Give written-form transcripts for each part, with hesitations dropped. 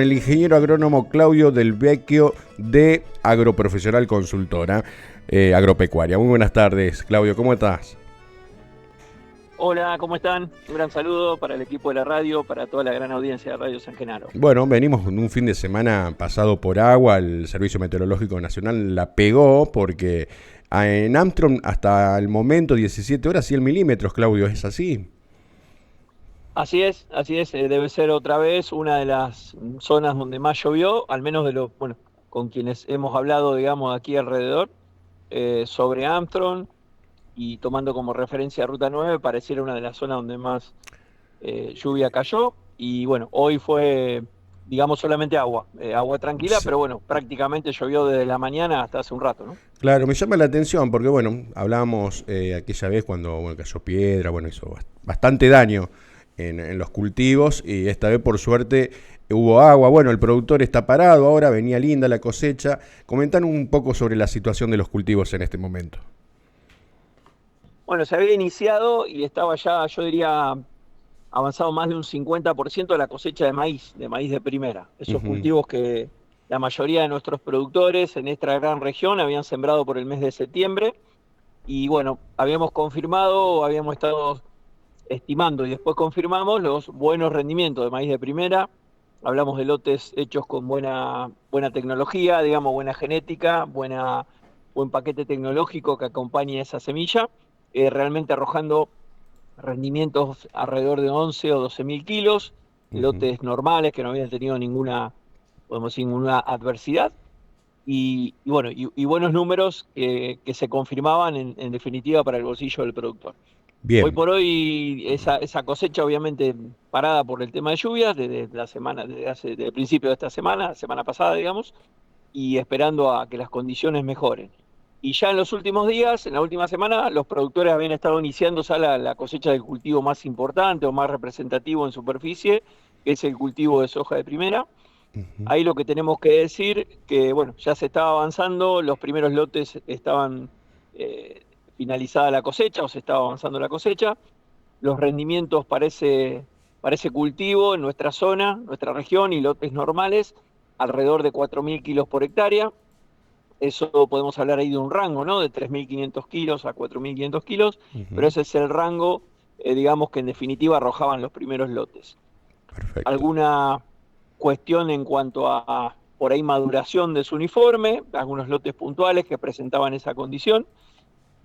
El ingeniero agrónomo Claudio Del Vecchio de Agroprofesional Consultora Agropecuaria. Muy buenas tardes, Claudio, ¿cómo estás? Hola, ¿cómo están? Un gran saludo para el equipo de la radio, para toda la gran audiencia de Radio San Genaro. Bueno, venimos en un fin de semana pasado por agua, el Servicio Meteorológico Nacional la pegó porque en Armstrong hasta el momento 17 horas 100 milímetros, Claudio, ¿es así? Así es, debe ser otra vez una de las zonas donde más llovió, al menos bueno, con quienes hemos hablado, digamos, aquí alrededor, sobre Armstrong y tomando como referencia Ruta 9, pareciera una de las zonas donde más lluvia cayó. Y bueno, hoy fue, digamos, solamente agua, agua tranquila, Sí. pero bueno, prácticamente llovió desde la mañana hasta hace un rato, ¿no? Claro, me llama la atención porque, bueno, hablábamos aquella vez cuando cayó piedra, bueno, hizo bastante daño en los cultivos y esta vez por suerte hubo agua. Bueno, el productor está parado ahora, venía linda la cosecha. Comentan un poco sobre la situación de los cultivos en este momento. Bueno, se había iniciado y estaba ya, yo diría, avanzado más de un 50% de la cosecha de maíz de primera. Esos Ujú. cultivos que la mayoría de nuestros productores en esta gran región habían sembrado por el mes de septiembre. Y bueno, habíamos confirmado, habíamos estado estimando y después confirmamos los buenos rendimientos de maíz de primera. Hablamos de lotes hechos con buena tecnología, digamos, buena genética, buen paquete tecnológico que acompañe esa semilla, realmente arrojando rendimientos alrededor de 11 o 12 mil kilos, Ujú. lotes normales que no habían tenido ninguna, podemos decir, ninguna adversidad. Y bueno, y buenos números que se confirmaban en definitiva para el bolsillo del productor. Hoy Bien. por hoy esa cosecha obviamente parada por el tema de lluvias desde la semana, desde el principio de esta semana pasada, digamos, y esperando a que las condiciones mejoren. Y ya en los últimos días, en la última semana, los productores habían estado iniciando ya la cosecha del cultivo más importante o más representativo en superficie, que es el cultivo de soja de primera. Ujú. Ahí lo que tenemos que decir, que bueno, ya se estaba avanzando, los primeros lotes estaban finalizada la cosecha o se estaba avanzando la cosecha. Los rendimientos parece cultivo en nuestra zona, nuestra región y lotes normales, alrededor de 4.000 kilos por hectárea. Eso podemos hablar ahí de un rango, ¿no? De 3.500 kilos a 4.500 kilos, pero Ujú. ese es el rango, digamos, que en definitiva arrojaban los primeros lotes. Perfecto. Alguna cuestión en cuanto a por ahí maduración de su uniforme, algunos lotes puntuales que presentaban esa condición,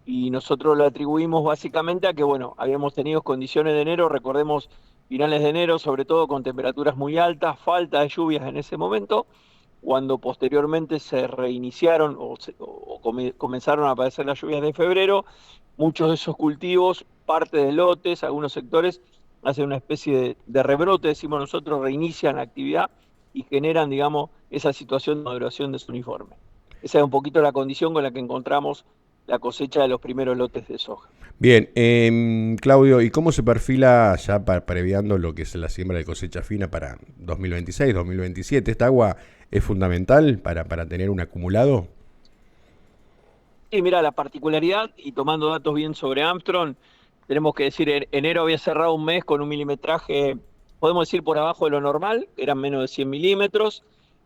y nosotros lo atribuimos básicamente a que, bueno, habíamos tenido condiciones de enero, recordemos finales de enero, sobre todo con temperaturas muy altas, falta de lluvias en ese momento, cuando posteriormente se reiniciaron comenzaron a aparecer las lluvias de febrero, muchos de esos cultivos, parte de lotes, algunos sectores, hacen una especie de rebrote, decimos nosotros, reinician la actividad y generan, digamos, esa situación de maduración de su uniforme. Esa es un poquito la condición con la que encontramos la cosecha de los primeros lotes de soja. Bien, Claudio, ¿y cómo se perfila ya previando lo que es la siembra de cosecha fina para 2026, 2027? ¿Esta agua es fundamental para tener un acumulado? Sí, mira, la particularidad, y tomando datos bien sobre Armstrong, tenemos que decir, enero había cerrado un mes con un milimetraje, podemos decir, por abajo de lo normal, eran menos de 100 milímetros.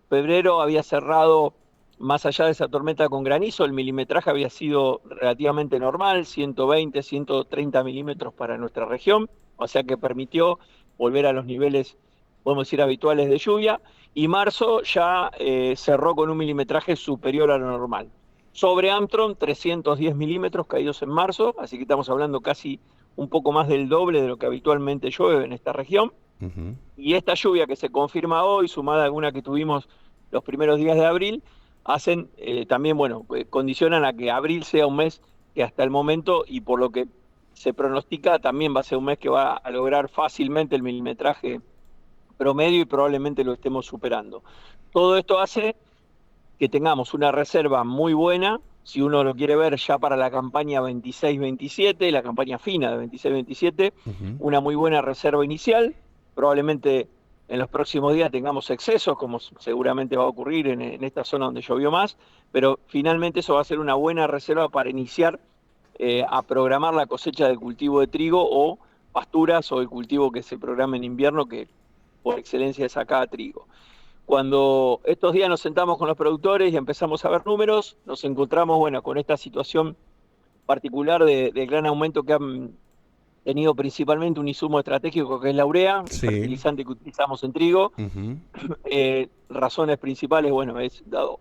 Febrero había cerrado, más allá de esa tormenta con granizo, el milimetraje había sido relativamente normal, 120, 130 milímetros para nuestra región, o sea que permitió volver a los niveles, podemos decir, habituales de lluvia. Y marzo ya cerró con un milimetraje superior a lo normal. Sobre Armstrong, 310 milímetros caídos en marzo, así que estamos hablando casi un poco más del doble de lo que habitualmente llueve en esta región. Ujú. Y esta lluvia que se confirma hoy, sumada a alguna que tuvimos los primeros días de abril, hacen también, bueno, condicionan a que abril sea un mes que hasta el momento, y por lo que se pronostica, también va a ser un mes que va a lograr fácilmente el milimetraje promedio y probablemente lo estemos superando. Todo esto hace que tengamos una reserva muy buena, si uno lo quiere ver ya para la campaña 26-27, la campaña fina de 26-27, Ujú. una muy buena reserva inicial, probablemente en los próximos días tengamos excesos, como seguramente va a ocurrir en esta zona donde llovió más, pero finalmente eso va a ser una buena reserva para iniciar a programar la cosecha del cultivo de trigo o pasturas o el cultivo que se programa en invierno, que por excelencia es acá trigo. Cuando estos días nos sentamos con los productores y empezamos a ver números, nos encontramos, bueno, con esta situación particular del gran aumento que han tenido principalmente un insumo estratégico que es la urea, el Sí. fertilizante que utilizamos en trigo. Ujú. Razones principales, bueno, es dado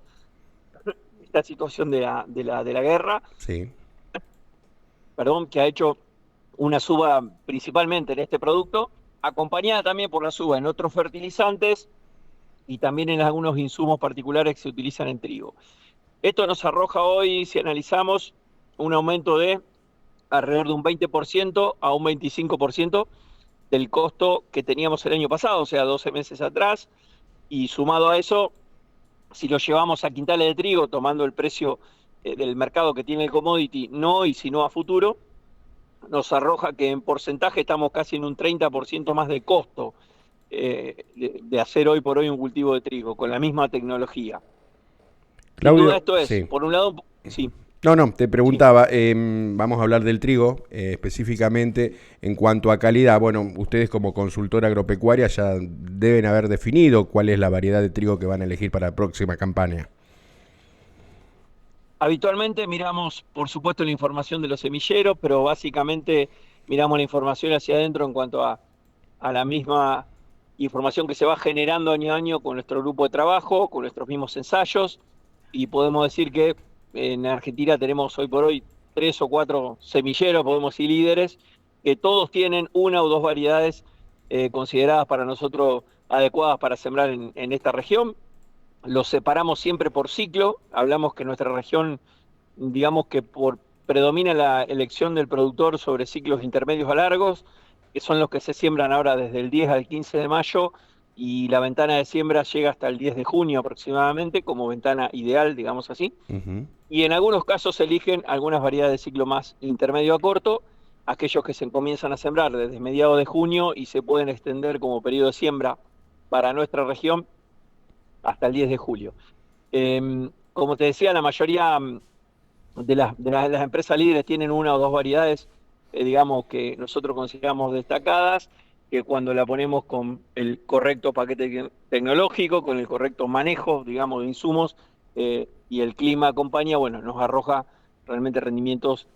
esta situación de la guerra, Sí. perdón, que ha hecho una suba principalmente en este producto, acompañada también por la suba en otros fertilizantes y también en algunos insumos particulares que se utilizan en trigo. Esto nos arroja hoy, si analizamos, un aumento de alrededor de un 20% a un 25% del costo que teníamos el año pasado, o sea, 12 meses atrás, y sumado a eso, si lo llevamos a quintales de trigo, tomando el precio del mercado que tiene el commodity, no hoy, sino a futuro, nos arroja que en porcentaje estamos casi en un 30% más de costo de hacer hoy por hoy un cultivo de trigo con la misma tecnología. Sin duda Claudio, esto es, sí. por un lado, sí, No, no, te sí. preguntaba, vamos a hablar del trigo, específicamente en cuanto a calidad. Bueno, ustedes como consultora agropecuaria ya deben haber definido cuál es la variedad de trigo que van a elegir para la próxima campaña. Habitualmente miramos, por supuesto, la información de los semilleros, pero básicamente miramos la información hacia adentro en cuanto a la misma información que se va generando año a año con nuestro grupo de trabajo, con nuestros mismos ensayos, y podemos decir que en Argentina tenemos hoy por hoy 3 o 4 semilleros, podemos decir líderes, que todos tienen una o dos variedades consideradas para nosotros adecuadas para sembrar en esta región. Los separamos siempre por ciclo, hablamos que nuestra región, digamos que predomina la elección del productor sobre ciclos intermedios a largos, que son los que se siembran ahora desde el 10 al 15 de mayo, y la ventana de siembra llega hasta el 10 de junio aproximadamente, como ventana ideal, digamos así. Ujú. Y en algunos casos se eligen algunas variedades de ciclo más intermedio a corto, aquellos que se comienzan a sembrar desde mediados de junio y se pueden extender como periodo de siembra para nuestra región hasta el 10 de julio. Como te decía, la mayoría de las empresas líderes tienen una o dos variedades, digamos, que nosotros consideramos destacadas, que cuando la ponemos con el correcto paquete tecnológico, con el correcto manejo, digamos, de insumos, y el clima acompaña, bueno, nos arroja realmente rendimientos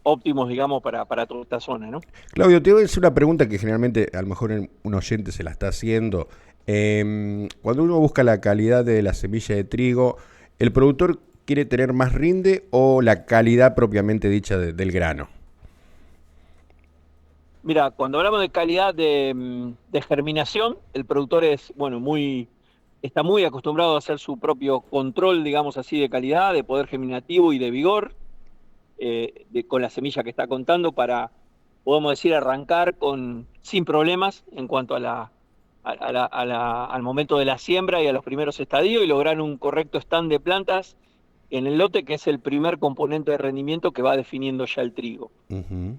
óptimos, digamos, para toda esta zona, ¿no? Claudio, te voy a hacer una pregunta que generalmente a lo mejor un oyente se la está haciendo. Cuando uno busca la calidad de la semilla de trigo, ¿el productor quiere tener más rinde o la calidad propiamente dicha del grano? Mira, cuando hablamos de calidad de germinación, el productor es, bueno, está muy acostumbrado a hacer su propio control, digamos así, de calidad, de poder germinativo y de vigor, con la semilla que está contando para, podemos decir, arrancar sin problemas en cuanto al momento de la siembra y a los primeros estadios y lograr un correcto stand de plantas en el lote, que es el primer componente de rendimiento que va definiendo ya el trigo. Ujú.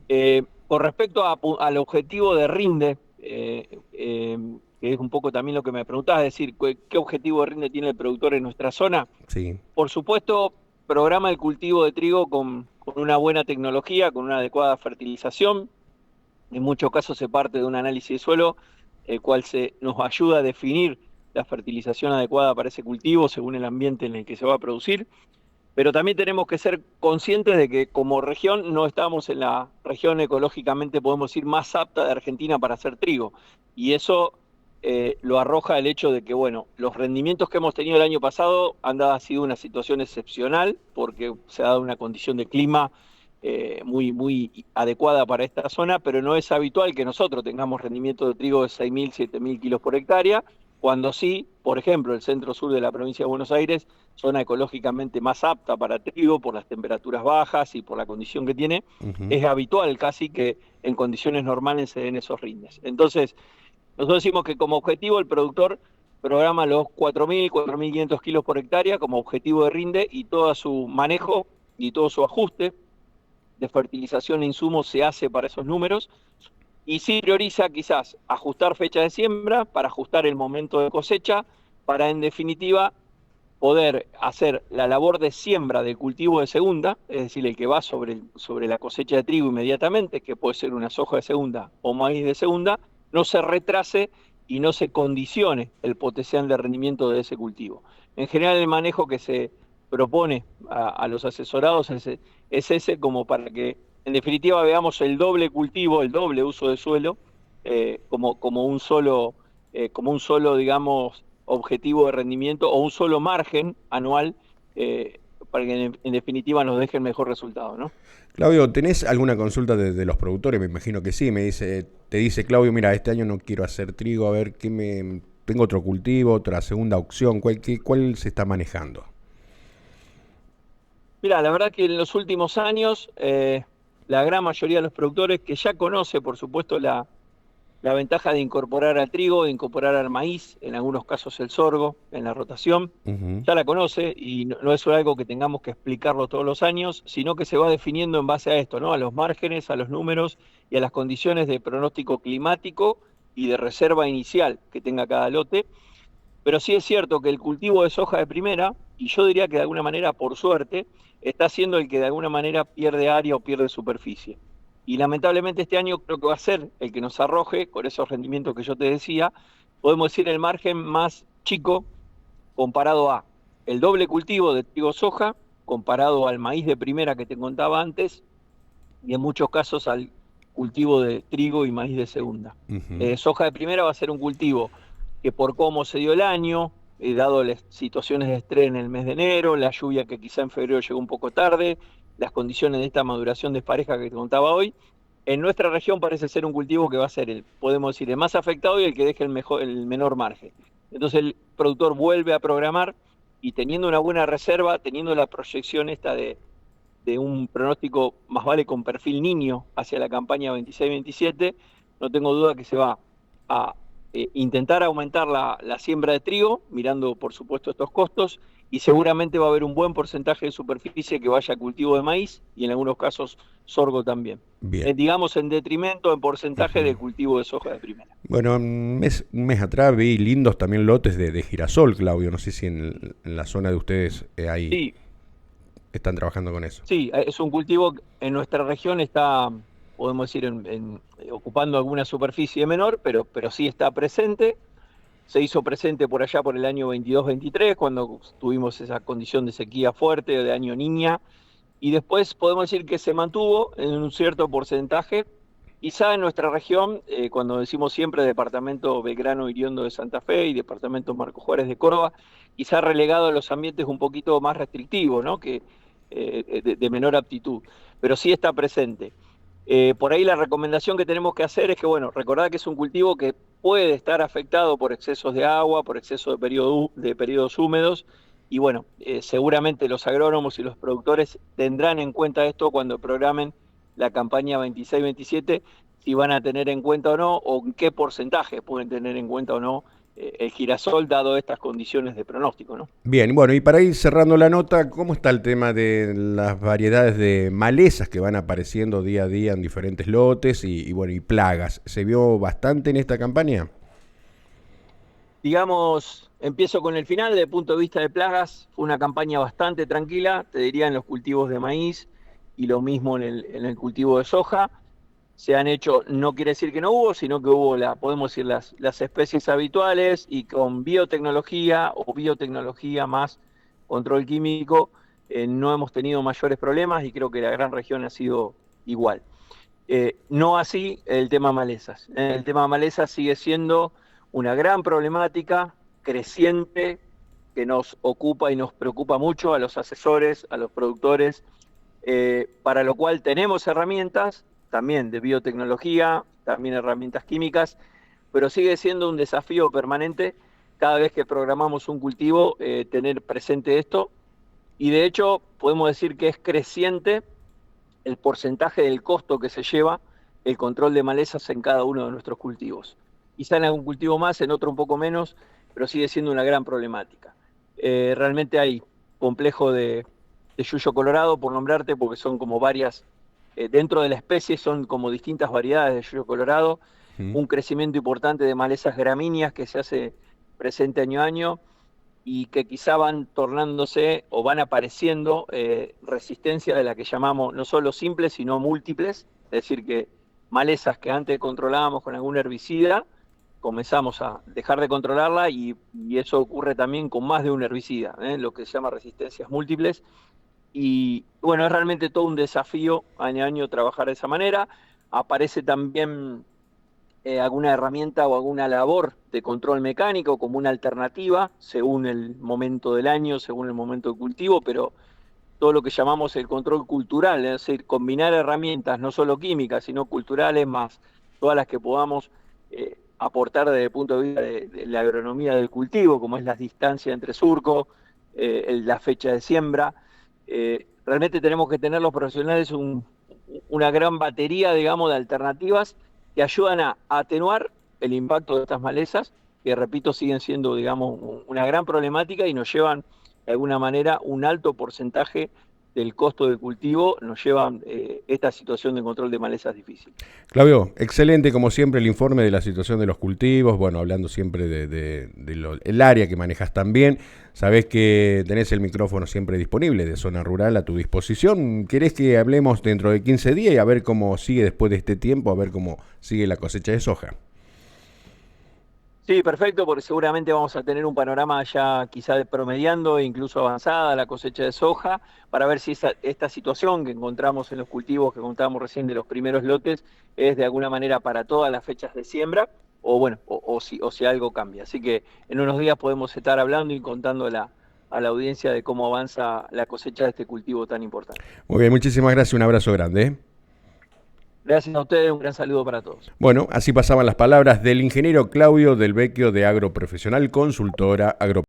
Con respecto al objetivo de rinde, que es un poco también lo que me preguntabas, es decir, ¿qué objetivo de rinde tiene el productor en nuestra zona? Sí. Por supuesto, programa el cultivo de trigo con una buena tecnología, con una adecuada fertilización. En muchos casos se parte de un análisis de suelo, el cual nos ayuda a definir la fertilización adecuada para ese cultivo según el ambiente en el que se va a producir. Pero también tenemos que ser conscientes de que como región no estamos en la región ecológicamente, podemos decir, más apta de Argentina para hacer trigo. Y eso lo arroja el hecho de que, bueno, los rendimientos que hemos tenido el año pasado ha sido una situación excepcional porque se ha dado una condición de clima muy, muy adecuada para esta zona, pero no es habitual que nosotros tengamos rendimiento de trigo de 6.000, 7.000 kilos por hectárea, cuando sí, por ejemplo, el centro-sur de la provincia de Buenos Aires, zona ecológicamente más apta para trigo por las temperaturas bajas y por la condición que tiene, Ujú. es habitual casi que en condiciones normales se den esos rindes. Entonces, nosotros decimos que como objetivo el productor programa los 4.000, 4.500 kilos por hectárea como objetivo de rinde y todo su manejo y todo su ajuste de fertilización e insumos se hace para esos números y sí prioriza quizás ajustar fecha de siembra para ajustar el momento de cosecha para en definitiva poder hacer la labor de siembra del cultivo de segunda, es decir, el que va sobre la cosecha de trigo inmediatamente, que puede ser una soja de segunda o maíz de segunda, no se retrase y no se condicione el potencial de rendimiento de ese cultivo. En general el manejo que se propone a los asesorados es ese, como para que en definitiva veamos el doble cultivo, el doble uso de suelo, como un solo, digamos, objetivo de rendimiento o un solo margen anual, para que en definitiva nos deje el mejor resultado, ¿no? Claudio, ¿tenés alguna consulta de los productores? Me imagino que sí. Te dice Claudio, mira, este año no quiero hacer trigo, a ver tengo otro cultivo, otra segunda opción. ¿Cuál se está manejando? Mira, la verdad que en los últimos años, la gran mayoría de los productores que ya conoce, por supuesto, la ventaja de incorporar al trigo, de incorporar al maíz, en algunos casos el sorgo, en la rotación, Ujú. ya la conoce y no es algo que tengamos que explicarlo todos los años, sino que se va definiendo en base a esto, ¿no? A los márgenes, a los números y a las condiciones de pronóstico climático y de reserva inicial que tenga cada lote. Pero sí es cierto que el cultivo de soja de primera, y yo diría que de alguna manera, por suerte, está siendo el que de alguna manera pierde área o pierde superficie. Y lamentablemente este año creo que va a ser el que nos arroje, con esos rendimientos que yo te decía, podemos decir el margen más chico comparado a el doble cultivo de trigo soja, comparado al maíz de primera que te contaba antes, y en muchos casos al cultivo de trigo y maíz de segunda. Ujú. Soja de primera va a ser un cultivo que por cómo se dio el año, dado las situaciones de estrés en el mes de enero, la lluvia que quizá en febrero llegó un poco tarde, las condiciones de esta maduración despareja que te contaba hoy, en nuestra región parece ser un cultivo que va a ser podemos decir, el más afectado y el que deje el menor margen. Entonces el productor vuelve a programar y teniendo una buena reserva, teniendo la proyección esta de un pronóstico más vale con perfil niño hacia la campaña 26-27, no tengo duda que se va a intentar aumentar la siembra de trigo, mirando por supuesto estos costos, y seguramente va a haber un buen porcentaje de superficie que vaya a cultivo de maíz y en algunos casos sorgo también. Bien. Digamos en detrimento en porcentaje Ujú. del cultivo de soja de primera. Bueno, un mes atrás vi lindos también lotes de girasol, Claudio. No sé si en la zona de ustedes ahí Sí, están trabajando con eso. sí, es un cultivo que en nuestra región está, podemos decir, ocupando alguna superficie menor, pero sí está presente. Se hizo presente por allá por el año 22-23, cuando tuvimos esa condición de sequía fuerte, de año niña, y después podemos decir que se mantuvo en un cierto porcentaje. Quizá en nuestra región, cuando decimos siempre departamento Belgrano Iriondo de Santa Fe y departamento Marco Juárez de Córdoba, quizá relegado a los ambientes un poquito más restrictivos, ¿no? Que, de menor aptitud, pero sí está presente. Por ahí la recomendación que tenemos que hacer es que, bueno, recordad que es un cultivo que puede estar afectado por excesos de agua, por exceso de periodos húmedos, y bueno, seguramente los agrónomos y los productores tendrán en cuenta esto cuando programen la campaña 26-27, si van a tener en cuenta o no, o en qué porcentaje pueden tener en cuenta o no el girasol, dado estas condiciones de pronóstico, ¿no? Bien, bueno, y para ir cerrando la nota, ¿cómo está el tema de las variedades de malezas que van apareciendo día a día en diferentes lotes bueno, y plagas? ¿Se vio bastante en esta campaña? Digamos, empiezo con el final, desde el punto de vista de plagas, fue una campaña bastante tranquila, te diría en los cultivos de maíz y lo mismo en el cultivo de soja. Se han hecho, no quiere decir que no hubo, sino que hubo, podemos decir, las especies habituales y con biotecnología o biotecnología más control químico, no hemos tenido mayores problemas y creo que la gran región ha sido igual. No así el tema malezas. El tema malezas sigue siendo una gran problemática creciente que nos ocupa y nos preocupa mucho a los asesores, a los productores, para lo cual tenemos herramientas también de biotecnología, también herramientas químicas, pero sigue siendo un desafío permanente cada vez que programamos un cultivo, tener presente esto. Y de hecho podemos decir que es creciente el porcentaje del costo que se lleva el control de malezas en cada uno de nuestros cultivos. Quizá en algún cultivo más, en otro un poco menos, pero sigue siendo una gran problemática. Realmente hay complejo de yuyo colorado, por nombrarte, porque son como varias, dentro de la especie son como distintas variedades de yuyo colorado, ¿Mm? un crecimiento importante de malezas gramíneas que se hace presente año a año, y que quizá van tornándose o van apareciendo resistencia de la que llamamos no solo simples, sino múltiples, es decir, que malezas que antes controlábamos con algún herbicida, comenzamos a dejar de controlarla y eso ocurre también con más de un herbicida, lo que se llama resistencias múltiples. Y bueno, es realmente todo un desafío año a año trabajar de esa manera. Aparece también alguna herramienta o alguna labor de control mecánico como una alternativa, según el momento del año, según el momento de cultivo, pero todo lo que llamamos el control cultural, es decir, combinar herramientas no solo químicas, sino culturales, más todas las que podamos aportar desde el punto de vista de la agronomía del cultivo, como es la distancia entre surco, la fecha de siembra. Realmente tenemos que tener los profesionales una gran batería, digamos, de alternativas que ayudan a atenuar el impacto de estas malezas, que repito, siguen siendo, digamos, una gran problemática y nos llevan de alguna manera un alto porcentaje del costo del cultivo, nos llevan esta situación de control de malezas difícil. Claudio, excelente como siempre el informe de la situación de los cultivos, bueno, hablando siempre el área que manejas también. Sabés que tenés el micrófono siempre disponible de Zona Rural a tu disposición. ¿Querés que hablemos dentro de 15 días y a ver cómo sigue después de este tiempo, a ver cómo sigue la cosecha de soja? Sí, perfecto, porque seguramente vamos a tener un panorama ya quizá promediando e incluso avanzada la cosecha de soja, para ver si esta situación que encontramos en los cultivos que contábamos recién de los primeros lotes es de alguna manera para todas las fechas de siembra, o bueno, o si algo cambia. Así que en unos días podemos estar hablando y contando a la audiencia de cómo avanza la cosecha de este cultivo tan importante. Muy bien, muchísimas gracias, un abrazo grande, ¿eh? Gracias a ustedes, un gran saludo para todos. Bueno, así pasaban las palabras del ingeniero Claudio Del Vecchio de Agroprofesional, consultora agropecuaria.